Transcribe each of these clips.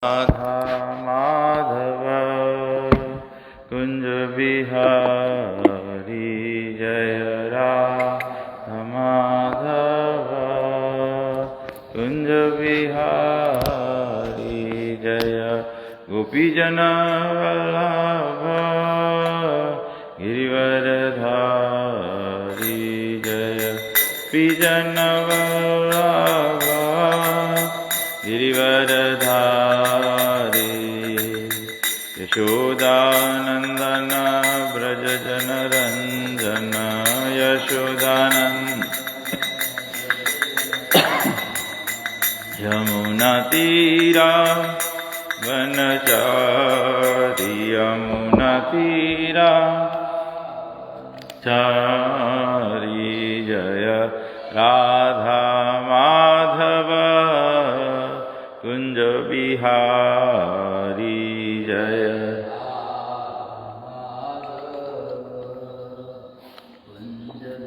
राधा माधव कुंज बिहारी जय राधा माधव कुंज बिहारी जय गोपीजन वल्लभ गिरिवरधारी जय गोपीजन वल्लभ गिरिवरधारी यशोदानंदन ब्रज जन रंजन यशोदानंद यमुना तीरा वनचारी यमुना तीरा चारी जय राधा माधव कुंज बिहारी जय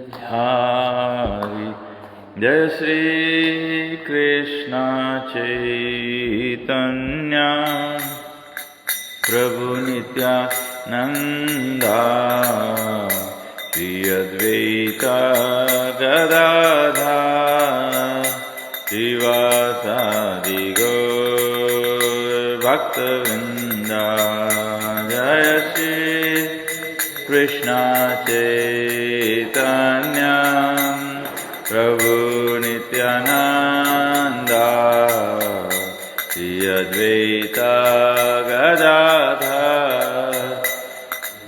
बिहारी जय श्री कृष्ण चैतन्य प्रभु नित्यानंद श्री अद्वैत गदाधर श्रीवासादि गौर भक्तवृंद जय श्री कृष्ण चैतन्य प्रभु नित्यानंद श्री अद्वैत गदाधर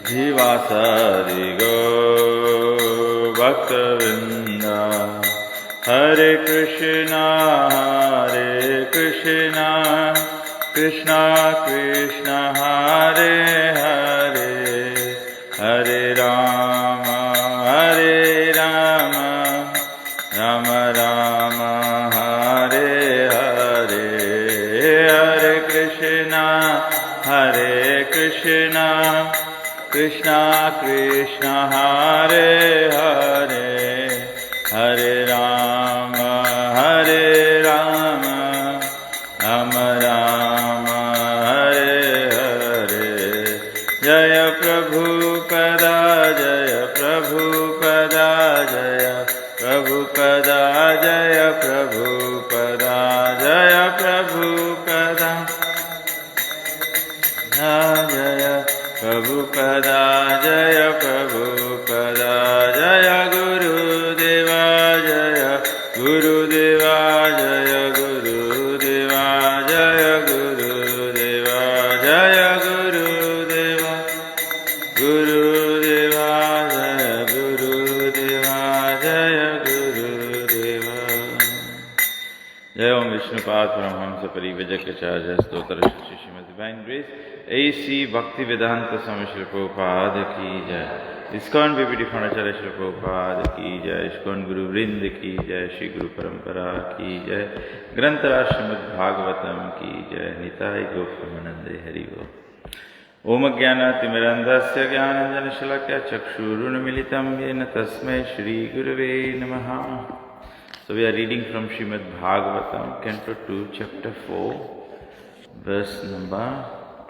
श्रीवासादि गौर भक्तवृंद हरे कृष्णा कृष्णा कृष्णा हरे हरे हरे राम राम राम हरे हरे हरे कृष्णा कृष्णा कृष्णा हरे हरे हरे राम राम राम हरे हरे जय प्रभुपदा जय प्रभुपदा जय प्रभुपदा जय प्रभुपदा जय प्रभुपदा जय प्रभुपदा जय प्रभुपदा जय गुरुदेवा जय गुरुदेवा जय गुरुदेवा जय गुरुदेवा जय गुरुदेवा गुरुदेवा जय गुरुदेवा जय गुरुदेवा जय ओम विष्णुपाद परमहंस परिव्रजकाचार्य स्तोत्र श्रीमद् डिवाइन ग्रेस AC भक्ति वेदांत स्वामी श्री प्रभुपाद की जय। ISKCON BBD foundation Shri Prabhupada की जय। इस्कॉन गुरु वृंद की जय। श्री गुरु परंपरा की जय। ग्रंथराज श्रीमद् भागवतम की जय। निताय गौतमानंद हरि ओम ज्ञानातिमिरन्धस्य ज्ञानाञ्जनशलाकया चक्षुरुन्मीलितं येन तस्मै श्री गुरवे नमः। So we are reading from Srimad Bhagavatam, Canto 2, Chapter 4, verse number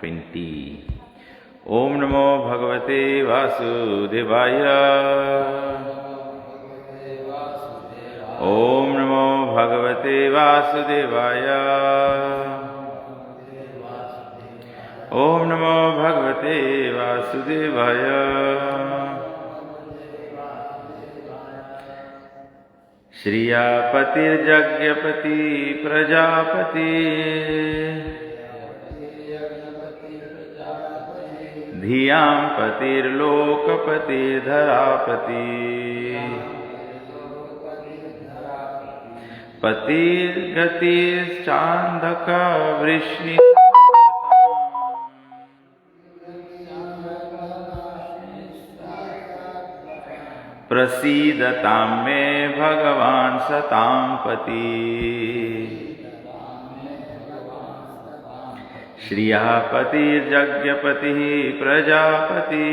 20. Om Namo Bhagavate Vasudevaya. Om Namo Bhagavate Vasudevaya. Om Namo Bhagavate Vasudevaya. श्रियापतिर्यज्ञपति Prajapati धियां पतिर्लोकपतिर्धरापति पतिर्गतिश्चान्धकवृष्णि प्रसीदतां मे भगवान् सतां पति श्रियापतिर्यज्ञपतिः प्रजापति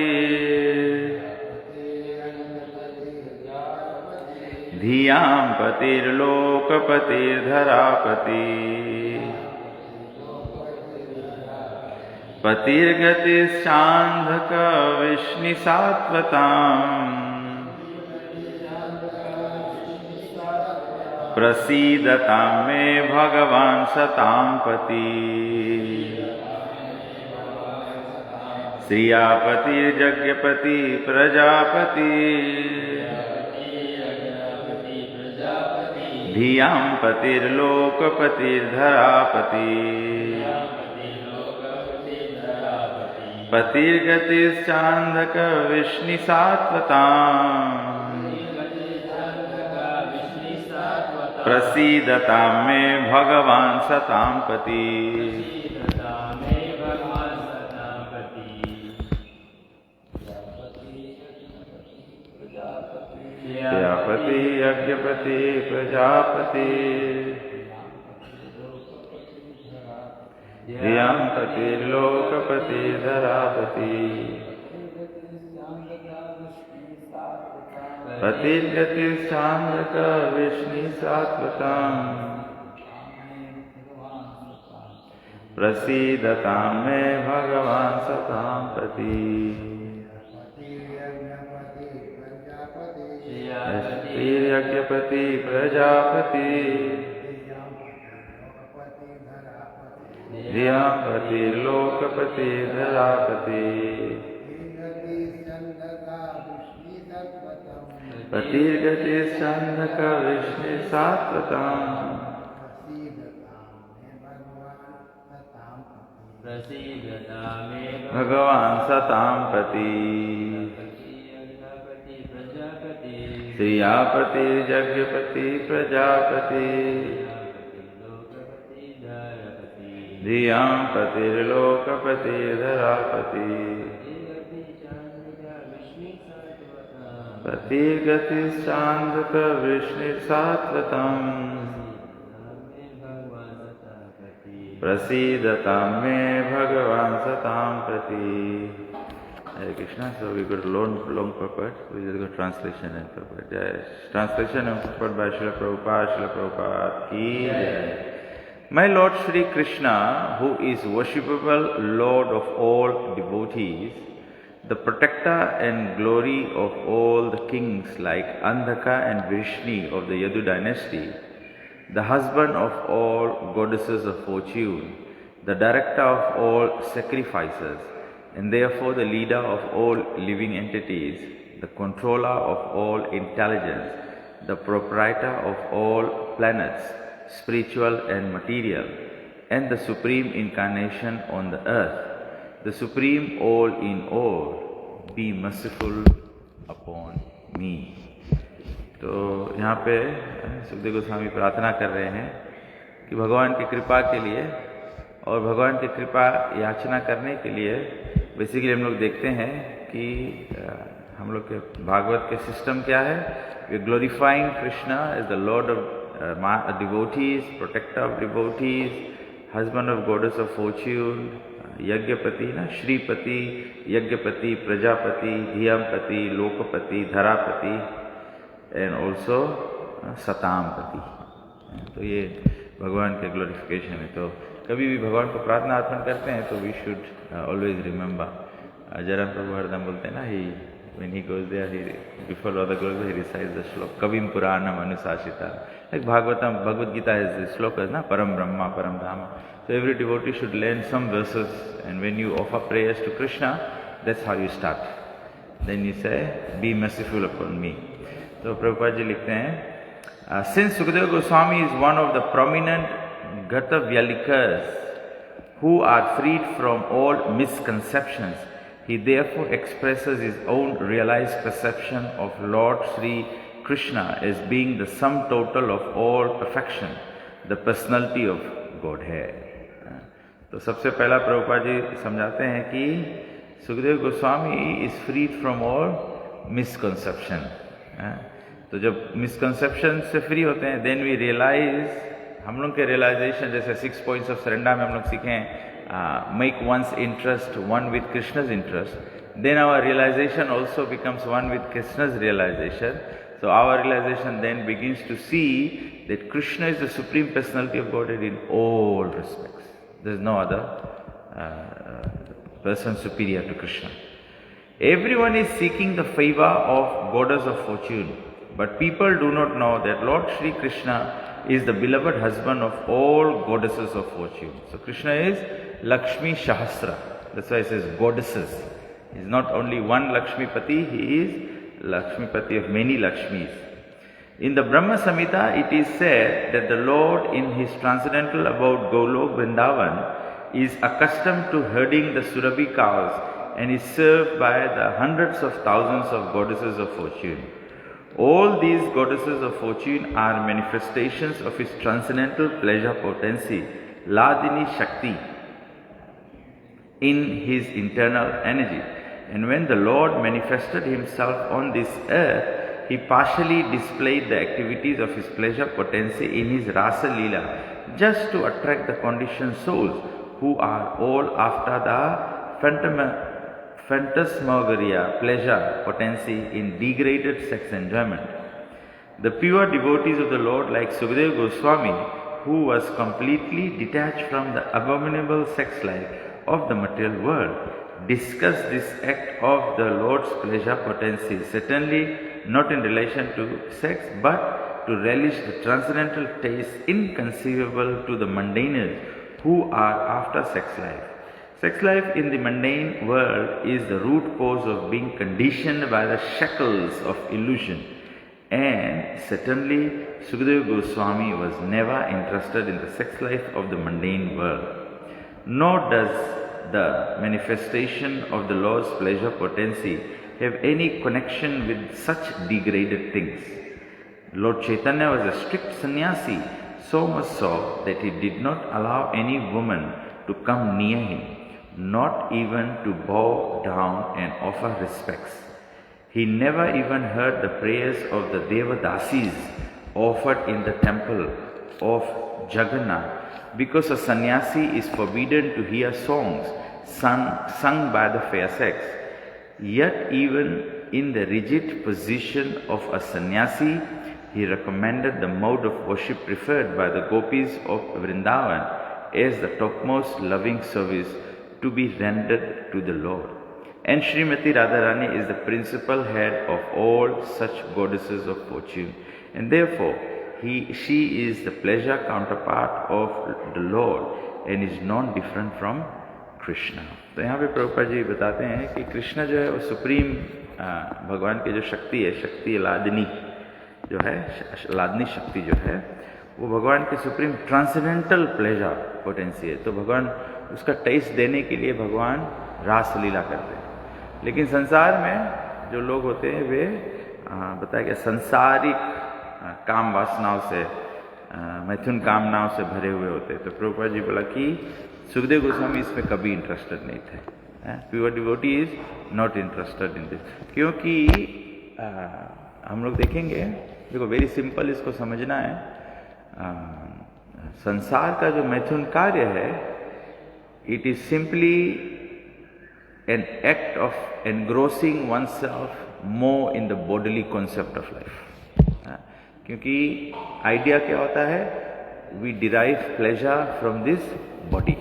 धियां पतिर्लोकपतिर्धरापति पतिर्गतिश्चान्धकविष्णुसात्वताम् प्रसीदतां मे भगवान् सतां पति श्रियापतिर्यज्ञपति प्रजापति धियां पतिर्लोकपतिर्धरापति पतिर्गतिश्चान्धकविष्णुसात्वताम् प्रसीदतां मे भगवान् सतां पति प्रजापति यज्ञपति प्रजापति धियां पतिर्लोकपति धरापति पतिर्गतिश्चान्धकविष्णुसात्वताम् प्रसीदतां मे भगवान् सतां पति यज्ञपति प्रजापति धियां पतिर्लोकपति धरापति पतिर्गतिश्चान्धकविष्णुसात्वताम् भगवान् सतां पति श्रियापतिर्यज्ञपति प्रजापति धियां पतिर्लोकपति धरापति पतिर्गतिश्चान्धकविष्णुसात्वताम् प्रसीदतां मे भगवान् सतां प्रति Hare Krishna. So we got a long purport. We just got translation and purport. Translation and purport by Srila Prabhupada. Srila Prabhupada ki jai. My Lord Shri Krishna, who is worshipable Lord of all devotees, the protector and glory of all the kings like Andhaka and Vrishni of the Yadu dynasty, the husband of all goddesses of fortune, the director of all sacrifices, and therefore the leader of all living entities, the controller of all intelligence, the proprietor of all planets, spiritual and material, and the supreme incarnation on the earth, the supreme all in all, be merciful upon me. तो यहाँ पे सुखदेव गोस्वामी प्रार्थना कर रहे हैं कि भगवान की कृपा के लिए और भगवान की कृपा याचना करने के लिए बेसिकली हम लोग देखते हैं कि हम लोग के भागवत के सिस्टम क्या है. We glorifying Krishna as the lord of devotees, protector of devotees, husband of goddess of fortune, Yajnapati ना, श्रीपति, यज्ञपति, प्रजापति, धियमपति, लोकपति, धरापति एंड ऑल्सो सतामपति. तो ये भगवान के ग्लोरिफिकेशन है. तो कभी भी भगवान को प्रार्थना अर्पण करते हैं तो we should always remember. Jayaram प्रभु हरदम बोलते हैं ना, ही when he goes there, he before all the goes he recites the shlok kavim puranam anusashita, like Bhagavatam, Bhagavad Gita has the shlokas na, param brahma, param dhama. So every devotee should learn some verses, and when you offer prayers to Krishna, that's how you start. Then you say, be merciful upon me. So Prabhupada ji likhte hain, since Sukadeva Goswami is one of the prominent Gatavyalikas who are freed from all misconceptions, he therefore expresses his own realized perception of Lord Sri Krishna as being the sum total of all perfection, the personality of Godhead. तो सबसे पहला प्रभुपाद जी समझाते हैं कि Sukhdev Goswami is freed from all misconception. तो जब misconception से free होते हैं, देन वी रियलाइज, हम लोग के रियलाइजेशन जैसे 6 पॉइंट्स ऑफ सरेंडर में हम लोग सीखें, make one's interest one with Krishna's interest, then our realization also becomes one with Krishna's realization. So our realization then begins to see that Krishna is the Supreme Personality of Godhead in all respects. There is no other person superior to Krishna. Everyone is seeking the favor of goddess of fortune, but people do not know that Lord Shri Krishna is the beloved husband of all goddesses of fortune. So Krishna is Lakshmi Shahasra. That's why it says goddesses. He is not only one Lakshmi Pati, he is Lakshmi Pati of many Lakshmis. In the Brahma Samhita, it is said that the Lord in his transcendental abode Golok Vrindavan is accustomed to herding the Surabhi cows and is served by the hundreds of thousands of goddesses of fortune. All these goddesses of fortune are manifestations of his transcendental pleasure potency, Ladini Shakti, in his internal energy. And when the Lord manifested himself on this earth, he partially displayed the activities of his pleasure potency in his Rasa Leela, just to attract the conditioned souls who are all after the phantasmagoria, pleasure potency in degraded sex enjoyment. The pure devotees of the Lord, like Sukadeva Goswami, who was completely detached from the abominable sex life of the material world, discuss this act of the Lord's pleasure potency, certainly not in relation to sex, but to relish the transcendental taste inconceivable to the mundaners who are after sex life. Sex life in the mundane world is the root cause of being conditioned by the shackles of illusion. And certainly Sukadeva Goswami was never interested in the sex life of the mundane world. Nor does the manifestation of the Lord's pleasure potency have any connection with such degraded things. Lord Chaitanya was a strict sannyasi, so much so that he did not allow any woman to come near him, not even to bow down and offer respects. He never even heard the prayers of the Devadasis offered in the temple of Jagannath, because a sannyasi is forbidden to hear songs sung by the fair sex. Yet even in the rigid position of a sannyasi, he recommended the mode of worship preferred by the gopis of Vrindavan as the topmost loving service to be rendered to the Lord. And Srimati Radharani is the principal head of all such goddesses of fortune, and therefore she is the pleasure counterpart of the Lord and is non-different from Krishna. तो यहाँ पे प्रभुपाद जी बताते हैं कि कृष्ण जो है वो supreme भगवान की जो शक्ति है लादनी जो है, लादनी शक्ति जो है वो भगवान की सुप्रीम ट्रांसेंडेंटल प्लेजर पोटेंसी है। तो भगवान उसका टेस्ट देने के लिए भगवान रास लीला करते हैं। लेकिन संसार में जो लोग होते हैं वे बताया गया संसारिक काम वासनाओं से, मैथुन कामनाओं से भरे हुए होते हैं। तो प्रभुपाद जी बोला कि सुखदेव गोस्वामी इसमें कभी इंटरेस्टेड नहीं थे। Pure devotee is not interested in this, क्योंकि हम लोग देखेंगे, देखो वेरी सिंपल इसको समझना है। संसार का जो मैथुन कार्य है, it is simply an act of engrossing one self more in the bodily concept of life. क्योंकि आइडिया क्या होता है, we derive pleasure from this body.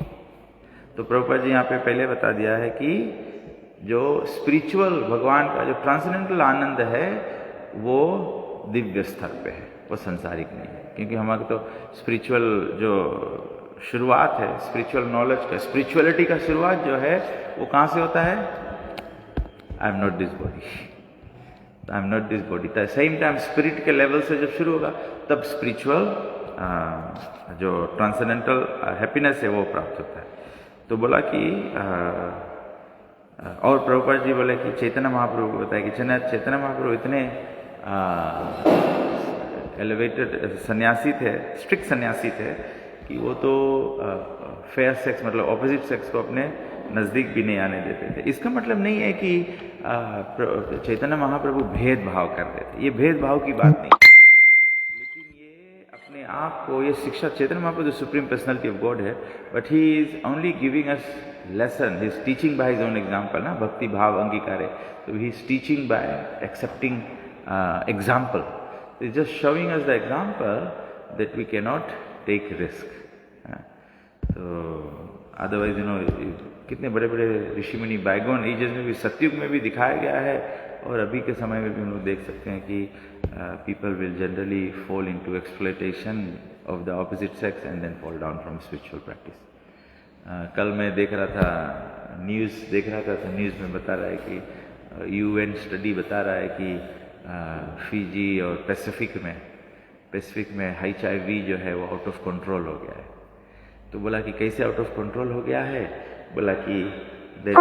तो प्रभुपाद जी यहाँ पे पहले बता दिया है कि जो स्पिरिचुअल भगवान का जो ट्रांसेंडेंटल आनंद है वो दिव्य स्तर पे है, वो संसारिक नहीं है। क्योंकि हमारा तो स्पिरिचुअल जो शुरुआत है, स्पिरिचुअल नॉलेज का, स्पिरिचुअलिटी का शुरुआत जो है वो कहाँ से होता है? I am not this body, I am not this body. The same time spirit के लेवल से जब शुरू होगा तब स्पिरिचुअल जो ट्रांसेंडेंटल हैप्पीनेस है वो प्राप्त होता है। तो बोला कि और प्रभुपाद जी बोले कि चैतन्य महाप्रभु को बताया कि चैतन्य महाप्रभु इतने एलिवेटेड सन्यासी थे, स्ट्रिक्ट सन्यासी थे कि वो तो फेयर सेक्स मतलब ऑपोजिट सेक्स को अपने नज़दीक भी नहीं आने देते थे। इसका मतलब नहीं है कि चैतन्य महाप्रभु भेदभाव करते थे, ये भेदभाव की बात नहीं, लेकिन ये अपने आप को, ये शिक्षा, Chaitanya Mahaprabhu supreme personality of God है, but he is only giving us lesson, he is teaching by his own example, ना भक्ति भाव अंगीकार है। तो he is teaching by accepting example. He is just showing us the example that we cannot take risk. तो otherwise कितने बड़े बड़े ऋषि मुनि बाइगोन एजेस में भी, सतयुग में भी दिखाया गया है, और अभी के समय में भी हम लोग देख सकते हैं कि people will generally fall into exploitation of the opposite sex and then fall down from spiritual practice. कल मैं देख रहा था, न्यूज़ देख रहा था, तो न्यूज़ में बता रहा है कि यूएन स्टडी बता रहा है कि फिजी और पैसिफिक में HIV जो है वो आउट ऑफ कंट्रोल हो गया है। तो बोला कि कैसे आउट ऑफ कंट्रोल हो गया है? बोला कि there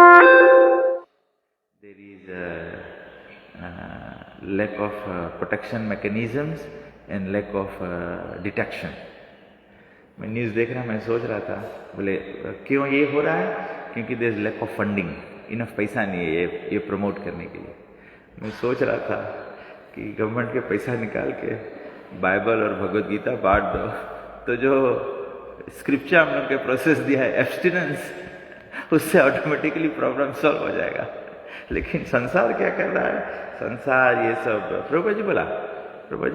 is lack of protection mechanisms and lack of detection. मैं न्यूज़ देख रहा, मैं सोच रहा था, बोले क्यों ये हो रहा है? क्योंकि there is lack of funding, enough पैसा नहीं है ये प्रमोट करने के लिए। मैं सोच रहा था कि गवर्नमेंट के पैसा निकाल के बाइबल और भगवद गीता बांट दो, तो जो स्क्रिप्चर हम लोग के प्रोसेस दिया है एब्स्टिनेंस, उससे ऑटोमेटिकली प्रॉब्लम सॉल्व हो जाएगा। लेकिन संसार क्या कर रहा है? संसार ये सब, प्रभुपाद जी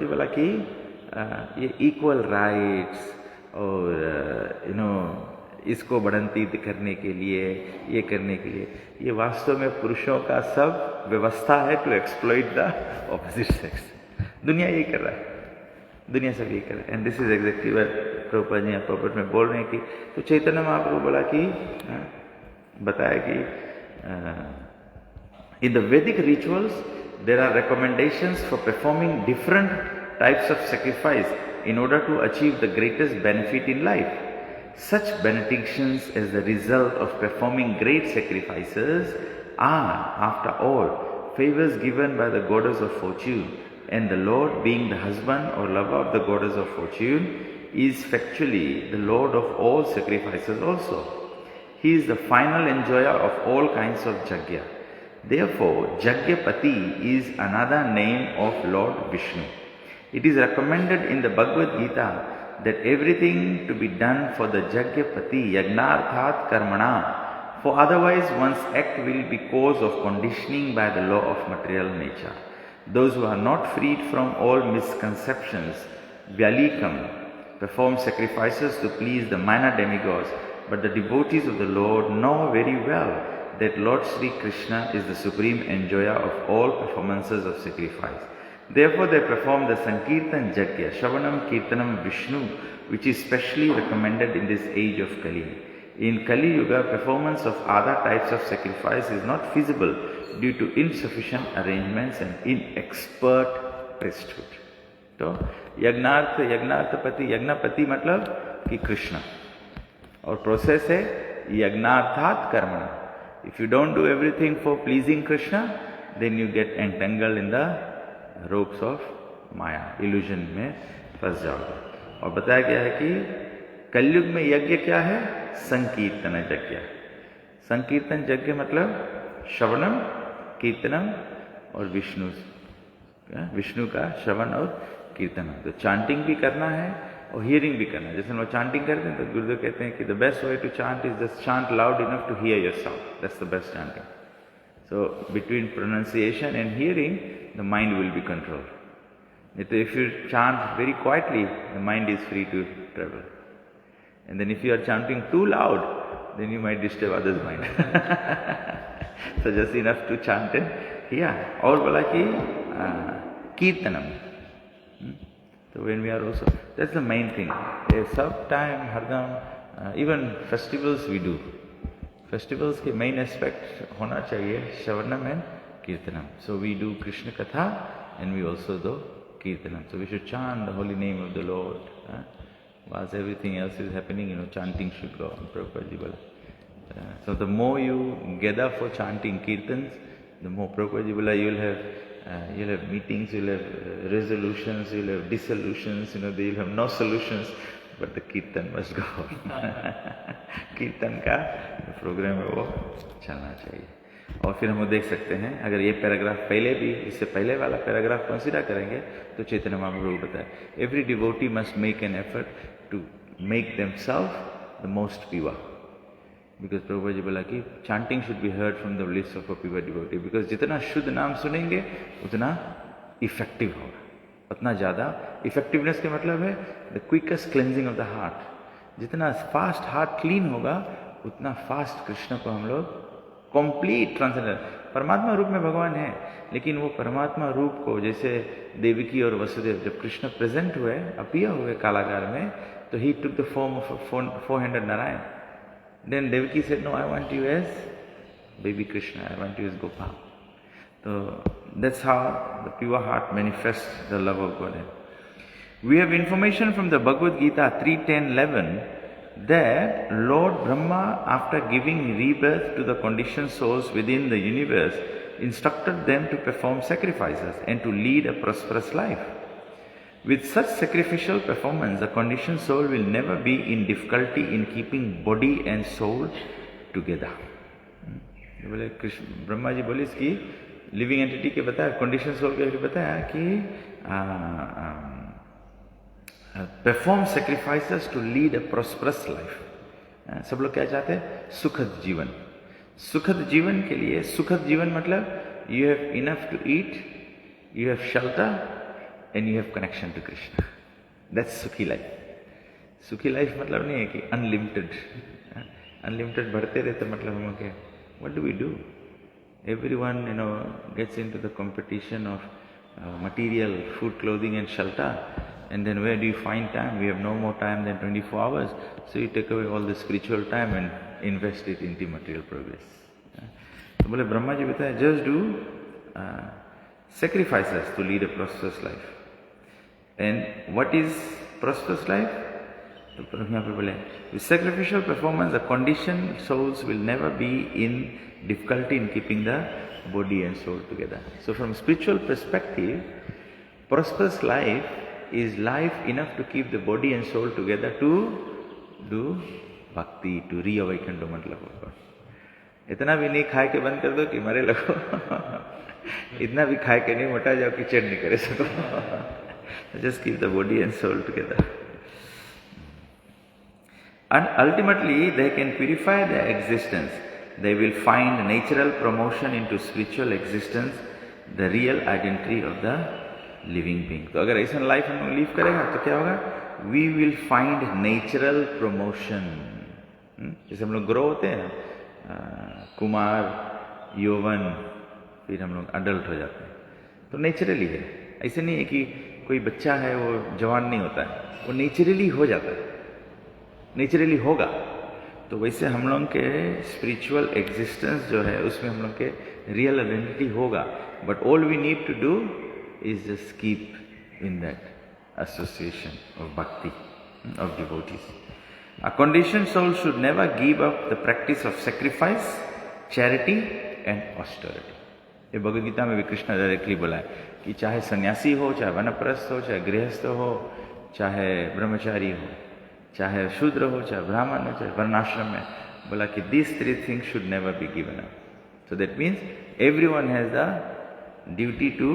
बोला कि ये इक्वल राइट्स और इसको बढ़ंती करने के लिए, ये करने के लिए, ये वास्तव में पुरुषों का सब व्यवस्था है to exploit the opposite sex. दुनिया यही कर रहा है, दुनिया सब यही कर रहा है। And this is exactly what Prabhupada ji purport में बोल रहे हैं कि तो चैतन्य महाप्रभु बोला कि बताया कि in the Vedic rituals there are recommendations for performing different types of sacrifice in order to achieve the greatest benefit in life. Such benedictions as the result of performing great sacrifices are, after all, favors given by the goddess of fortune, and the Lord, being the husband or lover of the goddess of fortune, is factually the Lord of all sacrifices also. He is the final enjoyer of all kinds of Jagya. Therefore, Jagyapati is another name of Lord Vishnu. It is recommended in the Bhagavad Gita that everything to be done for the Jagyapati Yagnarthat Karmana, for otherwise one's act will be cause of conditioning by the law of material nature. Those who are not freed from all misconceptions, Vyalikam, perform sacrifices to please the minor demigods, but the devotees of the Lord know very well that Lord Sri Krishna is the supreme enjoyer of all performances of sacrifice. Therefore, they perform the Sankirtan Jagya, Shravanam Kirtanam Vishnu, which is specially recommended in this age of Kali. In Kali Yuga, performance of other types of sacrifice is not feasible due to insufficient arrangements and inexpert priesthood. तो यज्ञापति मतलब कि कृष्ण, और process है यज्ञार्थात कर्मणा। If you don't do everything for pleasing Krishna, then you get entangled in the ropes of Maya, illusion में फंस जाओगे। और बताया गया है कि कलयुग में यज्ञ क्या है? संकीर्तन यज्ञ। संकीर्तन यज्ञ मतलब श्रवणम, कीर्तनम और विष्णु का श्रवण और कीर्तन। तो चांटिंग भी करना है और हियरिंग भी करना है। जैसे लोग चांटिंग करते हैं तो गुरुदेव कहते हैं कि the best way to chant is just chant loud enough to hear yourself, that's the best chanting. So between pronunciation and hearing, the mind will be controlled. If you chant very quietly, the mind is free to travel. And then if you are chanting too loud, then you might disturb others' mind. So just enough to chant and hear. और बोला कि कीर्तनम. So when we are also, that's the main thing. Some time, हरदम, even festivals we do. Festivals के main aspect होना चाहिए श्रवणम and कीर्तनम। So we do Krishna कथा एंड वी ऑल्सो डू कीर्तनम। So we should chant the holy name of the lord. Whilst everything else is happening, chanting should go on. Prabhupada ji bola. So the more you gather for chanting kirtans, the more Prabhupada ji bola, you'll have meetings, you'll have resolutions, you'll have dissolutions. You'll have no solutions. But the कीर्तन must go on. कीर्तन का programme है वो चलना चाहिए। और फिर हम देख सकते हैं, अगर ये पैराग्राफ पहले भी, इससे पहले वाला पैराग्राफ कंसीडर करेंगे तो चैतन्य महाप्रभु बताए, every devotee must make an effort to make themselves the most pure. Because Prabhupada ji बोला कि chanting should be heard from the lips of a pure devotee. Because जितना शुद्ध नाम सुनेंगे उतना इफेक्टिव होगा, उतना ज़्यादा इफेक्टिवनेस के मतलब है the quickest cleansing of the heart. जितना फास्ट हार्ट क्लीन होगा उतना फास्ट कृष्ण को हम लोग कंप्लीट ट्रांसजेंडर, परमात्मा रूप में भगवान है, लेकिन वो परमात्मा रूप को, जैसे देवकी और वसुदेव जब कृष्ण प्रेजेंट हुए, अपीयर हुए कालागार में, तो he took the form of four handed Narayan. Then Devaki said, no, I want you as baby Krishna, I want you as Gopal. So that's how the pure heart manifests the love of God. We have information from the Bhagavad Gita 3.10.11 that Lord Brahma, after giving rebirth to the conditioned souls within the universe, instructed them to perform sacrifices and to lead a prosperous life. With such sacrificial performance, the conditioned soul will never be in difficulty in keeping body and soul together. बोले कृष्ण ब्रह्मा जी बोले इसकी living entity के बताया, condition soul के बताया कि perform sacrifices to lead a prosperous life. सब लोग क्या चाहते हैं? सुखद जीवन. सुखद जीवन के लिए, सुखद जीवन मतलब you have enough to eat, you have shelter and you have connection to Krishna. That's सुखी लाइफ. सुखी लाइफ मतलब नहीं है कि अनलिमिटेड. अनलिमिटेड बढ़ते रहते मतलब हम क्या, what do we do? Everyone, gets into the competition of material, food, clothing and shelter. And then where do you find time? We have no more time than 24 hours. So you take away all the spiritual time and invest it into material progress. So बोले ब्रह्मा जी बताए, just do sacrifices to lead a prosperous life. And what is prosperous life? तो यहाँ पे बोले, with sacrificial performance, the conditioned souls will never be in difficulty in keeping the body and soul together. So from spiritual perspective, prosperous life is life enough to keep the body and soul together to do bhakti, to reawaken dormant love of God. इतना भी नहीं खाए के बंद कर दो कि मरे लगो. इतना भी खाए के नहीं मोटा जाओ कि चढ़ नहीं करे सको. Just keep the body and soul together. And ultimately, they can purify their existence. They will find natural promotion into spiritual existence, the real identity of the living being. तो अगर ऐसा लाइफ हम लोग लीव करेगा तो क्या होगा? We will find natural promotion. जैसे हम लोग ग्रो होते हैं, कुमार, यौवन, फिर हम लोग अडल्ट हो जाते हैं, तो नेचुरली है. ऐसे नहीं है कि कोई बच्चा है वो जवान नहीं होता है, वो नेचुरली हो जाता है, नेचुरली होगा. तो वैसे हम लोग के स्पिरिचुअल एग्जिस्टेंस जो है उसमें हम लोग के रियल आइडेंटिटी होगा. But all we need to do is just keep in that association of bhakti of devotees. A conditioned soul should never give up the practice of sacrifice, charity and austerity. ये भगवद गीता में भी Krishna directly बोला है कि चाहे सन्यासी हो, चाहे वनप्रस्थ हो, चाहे गृहस्थ हो, चाहे ब्रह्मचारी हो, चाहे शूद्र हो, चाहे ब्राह्मण हो, चाहे वर्णाश्रम में, बोला कि these three things should never be given up. So that means everyone has the duty to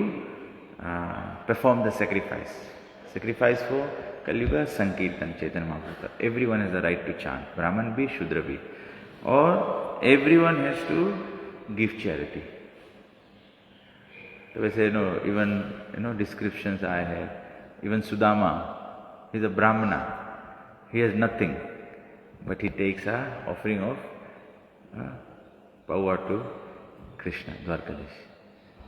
perform the sacrifice. Sacrifice for Kali-yuga, Sankirtan, Chaitanya Mahaprabhu. Everyone has the right to chant, Brahman bhi, Shudra bhi. Or everyone has to give charity. So वैसे even descriptions I have. Even Sudama, he is a Brahmana. He has nothing, but he takes a offering of power to Krishna, Dwarkadish.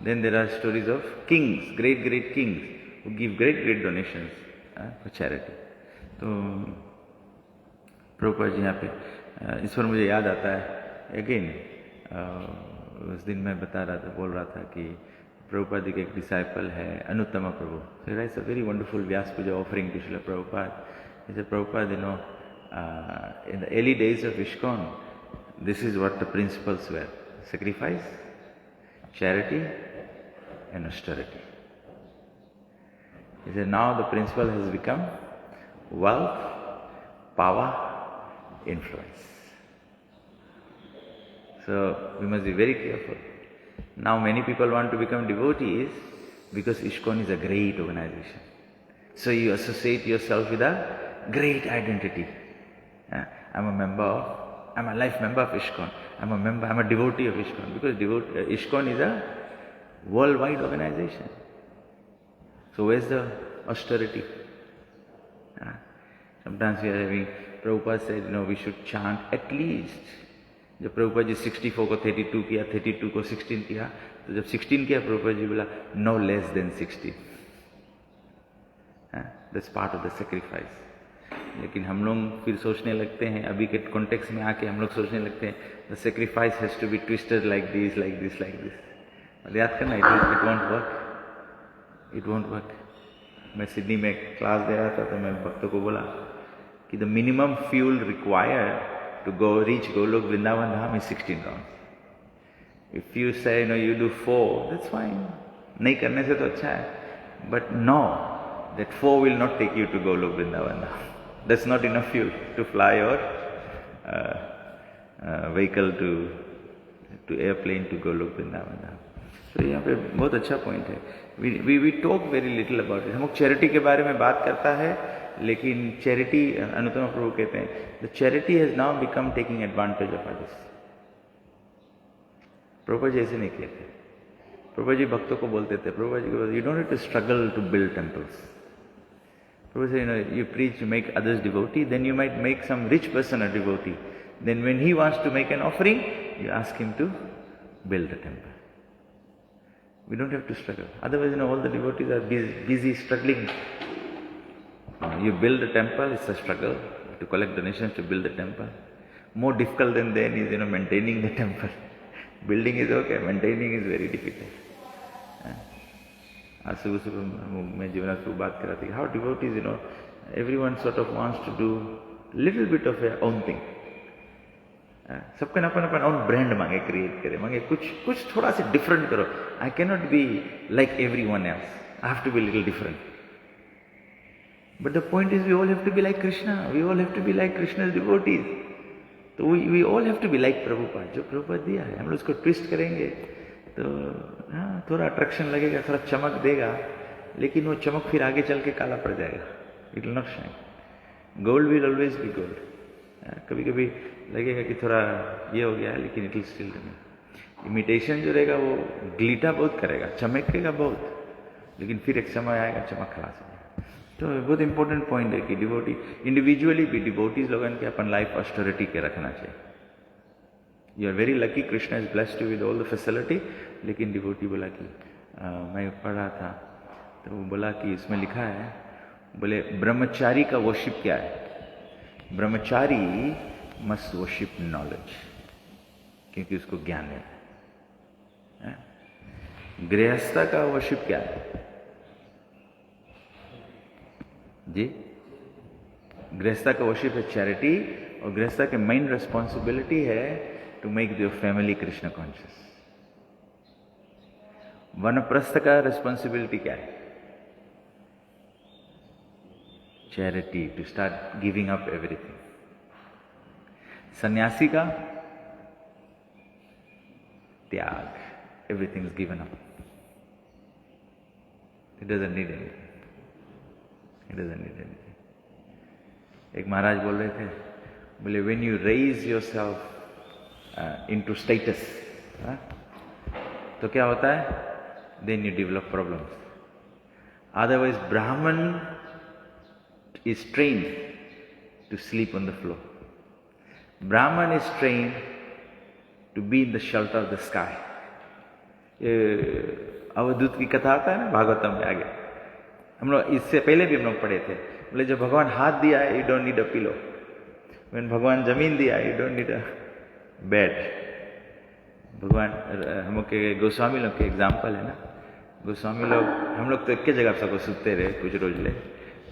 Then there are stories of kings, great kings, who give great donations for charity. तो प्रभुपाद जी यहाँ पे इस पर मुझे याद आता है again, उस दिन मैं बोल रहा था कि प्रभुपाद जी के एक डिसाइपल है अनुत्तमा प्रभु. So he writes a very wonderful Vyas Puja offering to Srila Prabhupada. He said, Prabhupada, in the early days of ISKCON, this is what the principles were: sacrifice, charity, and austerity. He said, now the principle has become wealth, power, influence. So we must be very careful. Now many people want to become devotees because ISKCON is a great organization. So you associate yourself with a great identity. I'm a life member of ISKCON. I'm a devotee of ISKCON, because ISKCON is a worldwide organization. So where's the austerity? Sometimes we are having Prabhupada said, we should chant at least. जब प्रभुपाद जी 64 को 32 किया, 32 को 16 किया, तो जब 16 किया प्रभुपाद जी बोला no less than 16. That's part of the sacrifice. लेकिन हम लोग फिर सोचने लगते हैं, अभी के कॉन्टेक्स्ट में आके हम लोग सोचने लगते हैं the sacrifice has to be twisted like this, like this, like this. और याद करना, it won't work. It won't work. मैं सिडनी में क्लास दे रहा था तो मैं भक्तों को बोला कि the minimum fuel required to go reach Golok Vrindavan Dham is 16 rounds. If you say you do 4, that's fine. नहीं करने से तो अच्छा है. But no, that 4 will not take you to Golok Vrindavan Dham. That's not enough fuel to fly your vehicle to airplane to Golok Vrindavan Dham. तो यहाँ पे बहुत अच्छा पॉइंट है. We talk very little about it. हम लोग charity के बारे में बात करता है, लेकिन चैरिटी, अनुत्तम प्रभु कहते हैं, the charity has now become taking advantage of others. Prabhupada ji ऐसे नहीं किए थे. प्रभुपाद जी भक्तों को बोलते थे, प्रभुपाद जी को, you don't have to struggle to build temples. Prabhupada ji, you preach to make others devotee, then you might make some rich person a devotee. Then when he wants to make an offering, you ask him to build a temple. We don't have to struggle. Otherwise, all the devotees are busy struggling. You build a temple, it's a struggle. To collect donations to build a temple. More difficult than then is, maintaining the temple. Building is okay, maintaining is very difficult. आज सुबह सुबह मैं जीवनाथ को बात कर रहा था, how devotees, everyone sort of wants to do little bit of their own thing. सबका अपन own brand मांगे, create करे, मांगे कुछ थोड़ा सा different करो. I cannot be like everyone else. I have to be a little different. But the point is, we all have to be like Krishna. We all have to be like Krishna's devotees. तो we all have to be like Prabhupada. जो प्रभुपाद दिया है, हम लोग उसको twist करेंगे तो थोड़ा अट्रैक्शन लगेगा, थोड़ा चमक देगा, लेकिन वो चमक फिर आगे चल के काला पड़ जाएगा. It will not shine. Gold will always be gold. कभी कभी लगेगा कि थोड़ा ये हो गया है, लेकिन it will still remain. Imitation जो रहेगा वो ग्लिटा बहुत करेगा, चमकेगा बहुत, लेकिन फिर एक समय आएगा चमक खलास. तो बहुत इंपॉर्टेंट पॉइंट है कि डिवोटी इंडिविजुअली भी डिवोटीज लोगों के अपन लाइफ ऑस्टेरिटी के रखना चाहिए. You are very lucky, Krishna is blessed you with all the facility. लेकिन डिवोटी बोला कि मैं पढ़ रहा था तो वो बोला कि इसमें लिखा है, बोले ब्रह्मचारी का वर्शिप क्या है? ब्रह्मचारी मस्ट वर्शिप नॉलेज, क्योंकि उसको ज्ञान है. गृहस्था का वर्शिप क्या है जी? गृहस्था का वर्शिप है चैरिटी, और गृहस्था के मेन रिस्पॉन्सिबिलिटी है to make your family Krishna conscious. वनप्रस्थ का रिस्पॉन्सिबिलिटी क्या है? Charity, to start giving up everything. सन्यासी का त्याग, everything is given up. It doesn't need anything. एक महाराज बोल रहे थे, बोले when you raise yourself into status, तो क्या होता है? Then you develop problems. Otherwise, Brahman is trained to sleep on the floor. Brahman is trained to be in the shelter of the sky. अवधूत की कथा आता है ना भागवतम में आगे, हम लोग इससे पहले भी हम लोग पढ़े थे. बोले जब भगवान हाथ दिया है, you don't need a pillow. When भगवान जमीन दिया है, you don't need a bed. भगवान हम लोग के गोस्वामी लोग के एग्जाम्पल है ना. गोस्वामी लोग, हम लोग तो एक जगह सबको सुनते रहे कुछ रोज ले.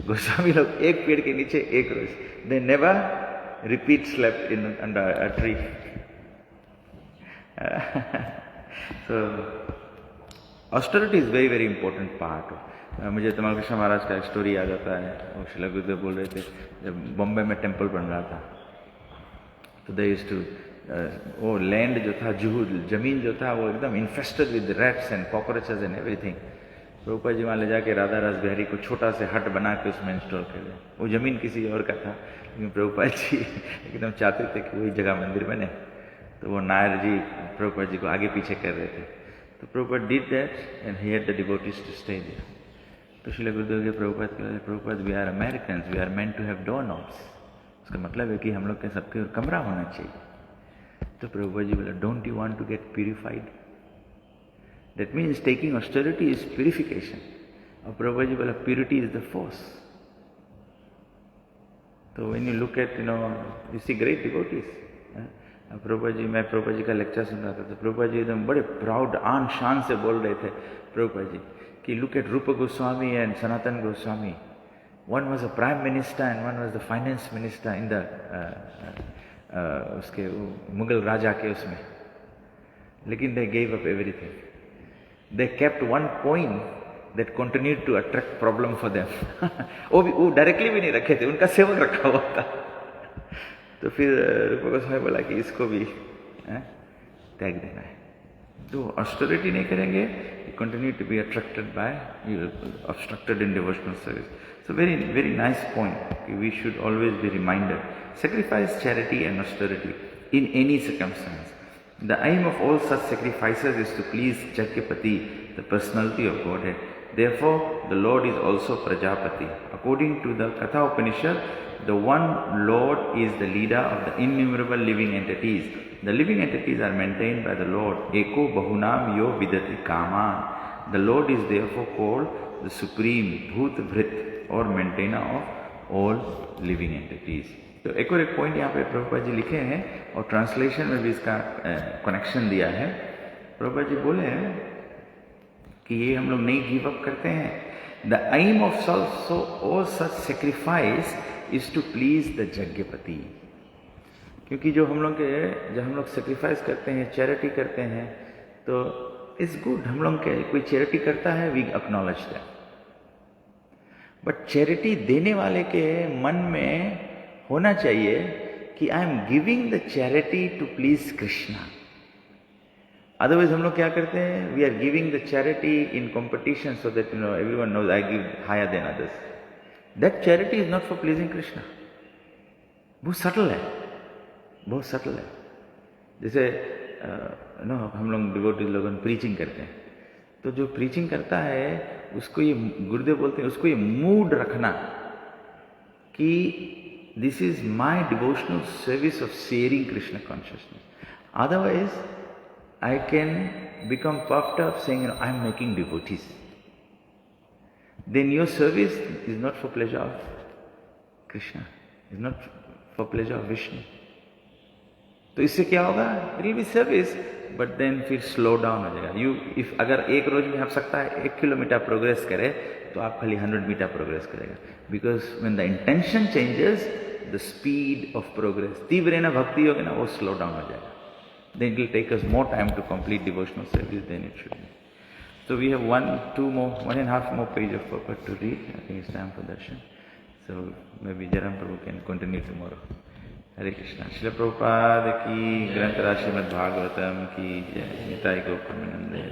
गोस्वामी लोग एक पेड़ के नीचे एक रोज, they never repeat slept in under a tree. So austerity is very very important part. मुझे तमाल कृष्ण महाराज का एक स्टोरी याद आता है. वो शिला गुरुदेव बोल रहे थे, जब बॉम्बे में टेम्पल बन रहा था तो दे यूज्ड टू, वो लैंड जो था, जमीन जो था, वो एकदम infested with rats and cockroaches and everything. Prabhupada ji वहाँ ले जाके राधा रास बिहारी को छोटा से हट बना के उसमें इंस्टॉल कर दिया. वो जमीन किसी और का था, लेकिन प्रभुपाद जी एकदम चाहते थे कि वही जगह मंदिर बने. तो वो नायर जी प्रभुपाद जी को आगे पीछे कर रहे थे. तो Prabhupada did that and he had the devotees to stay there. तो Srila Gurudev ji Prabhupada we are Americans, we are meant to have door knobs. उसका मतलब है कि हम लोग के सबके कमरा होना चाहिए। तो प्रभुपाद जी बोला, don't you want to get purified? That means taking austerity is purification. और प्रभुपाद जी बोला, प्यूरिटी इज द फोर्स। तो when you look at you see great devotees. Prabhupada ji, मैं प्रभुपाद जी का लेक्चर सुन रहा था, तो प्रभुपाद जी एकदम बड़े प्राउड आन शान से बोल रहे थे प्रभुपाद जी कि लुक एट रूप Goswami and Sanatan Goswami, one was a prime minister and one was the finance minister in the उसके मुगल राजा के उसमें, लेकिन they gave up everything, they kept one coin that continued to attract problem for them. वो directly भी नहीं रखे थे, उनका सेवक रखा हुआ था। तो फिर रूप गोस्वामी बोला कि इसको भी त्याग देना है। तो ऑस्टेरिटी नहीं करेंगे, continue to be attracted by, obstructed in devotional service. So very nice point. We should always be reminded. Sacrifice, charity and austerity in any circumstance. The aim of all such sacrifices is to please Jagyapati, the personality of Godhead. Therefore, the Lord is also Prajapati. According to the Katha Upanishad, the one Lord is the leader of the innumerable living entities. The living entities are maintained by the Lord. Eko Bahunam Yo Vidati Kaman. The Lord is therefore called the Supreme Bhut Bhrit, or maintainer of all living entities. तो एक और एक point यहाँ पे प्रभुपाद जी लिखे हैं और translation में भी इसका कनेक्शन दिया है। प्रभुपाद जी बोले हैं कि ये हम लोग नहीं गिव अप करते हैं। The aim of such sacrifice is to please the Yajnapati. क्योंकि जो हम लोग सेक्रीफाइस करते हैं, चैरिटी करते हैं, तो इट्स गुड। हम लोग के कोई चैरिटी करता है, we acknowledge that, but charity देने वाले के मन में होना चाहिए कि I am giving the charity to please Krishna. Otherwise हम लोग क्या करते हैं, we are giving the charity in competition so that everyone knows I give higher than others. That charity is not for pleasing Krishna. बहुत सटल है, बहुत subtle है। जैसे हम लोग डिवोटीज लोगों प्रीचिंग करते हैं, तो जो प्रीचिंग करता है उसको ये गुरुदेव बोलते हैं, उसको ये मूड रखना कि this is my devotional service of sharing Krishna consciousness. Otherwise I can become puffed up saying, I am making devotees. Then your service is not for pleasure of Krishna, is not for pleasure of Vishnu. तो इससे क्या होगा, it will be service, but then फिर slow down हो जाएगा। if अगर एक रोज में आप सकता है 1 किलोमीटर प्रोग्रेस करे, तो आप खाली 100 मीटर प्रोग्रेस करेगा। Because when the intention changes, the speed of progress, तीव्र भक्ति होगी ना, वो slow down हो जाएगा। Then it will take us more time to complete devotional service than it should be. So we have 1.5 more page of purport to read. I think it's time for darshan. So maybe Jaram Prabhu can continue tomorrow. Hare Krishna. Srila Prabhupada ki Granth Rashimad Bhagavatam ki Jai. Nitai Gopal Nande.